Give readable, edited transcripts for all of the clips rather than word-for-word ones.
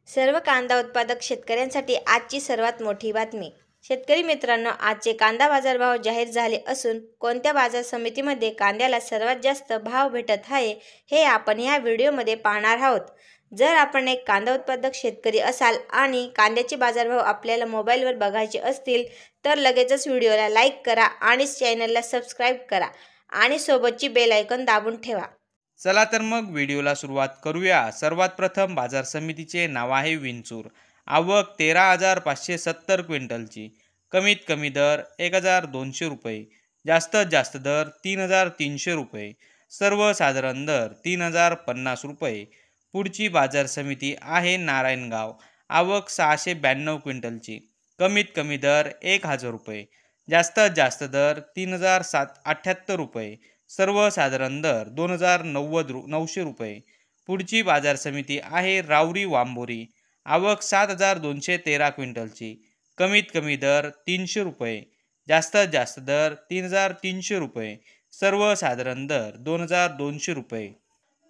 सर्व कांदा उत्पादक शेतकऱ्यांसाठी आजची सर्वात मोठी बातमी। शेतकरी मित्रांनो, आजचे कांदा बाजारभाव जाहीर झाले असून कोणत्या बाजार समितीमध्ये कांद्याला सर्वात जास्त भाव भेटत आहे हे आपण या व्हिडिओमध्ये पाहणार आहोत। जर आपण एक कांदा उत्पादक शेतकरी असाल आणि कांद्याचे बाजारभाव आपल्याला मोबाईलवर बघायचे असतील तर लगेचच व्हिडिओला लाईक करा आणि चॅनलला सबस्क्राईब करा आणि सोबतची बेल आयकॉन दाबून ठेवा। चला तर मग व्हिडिओला सुरुवात करूया। सर्वात प्रथम बाजार समितीचे नाव आहे विंचूर। आवक 13,570 क्विंटलची। कमीत कमी दर 1,200 रुपये, जास्तीत जास्त दर 3,300 रुपये, सर्वसाधारण दर 3,050 रुपये। पुढची बाजार समिती आहे नारायणगाव। आवक 692 क्विंटलची। कमीत कमी दर 1,000 रुपये, जास्तीत जास्त दर 3,778 रुपये, सर्वसाधारण दर 2,900 रुपये। पुढची बाजार समिती आहे राऊरी वांबोरी। आवक 7,213 क्विंटलची। कमीत कमी दर 300 रुपये, जास्तीत जास्त दर 3,300 रुपये, सर्वसाधारण दर 2,200 रुपये।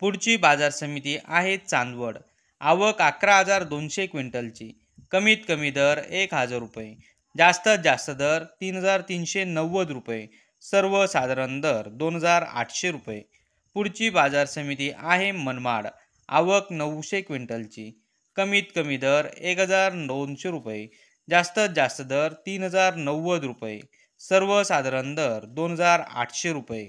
पुढची बाजार समिती आहे चांदवड। आवक 11,200 क्विंटलची। कमीत कमी दर 1,000 रुपये, जास्तीत जास्त दर 3,390 रुपये, सर्वसाधारण दर 2,800 रुपये। पुढची बाजार समिती आहे मनमाड। आवक 900 क्विंटलची। कमीत कमी दर 1,200 रुपये, जास्तीत जास्त दर 3,090 रुपये, सर्वसाधारण दर 2,800 रुपये।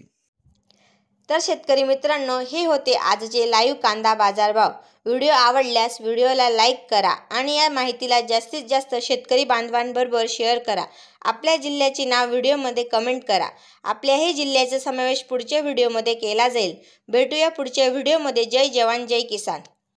तर शेतकरी मित्रांनो, हे होते आजचे लाईव्ह कांदा बाजारभाव। व्हिडिओ आवडल्यास व्हिडिओला लाईक करा आणि या माहितीला जास्तीत जास्त शेतकरी बांधवांबरोबर शेअर करा। आपल्या जिल्ह्याचे नाव व्हिडिओमध्ये कमेंट करा। आपल्याही जिल्ह्याचा समावेश पुढच्या व्हिडिओमध्ये केला जाईल। भेटूया पुढच्या व्हिडिओमध्ये। जय जवान जय किसान।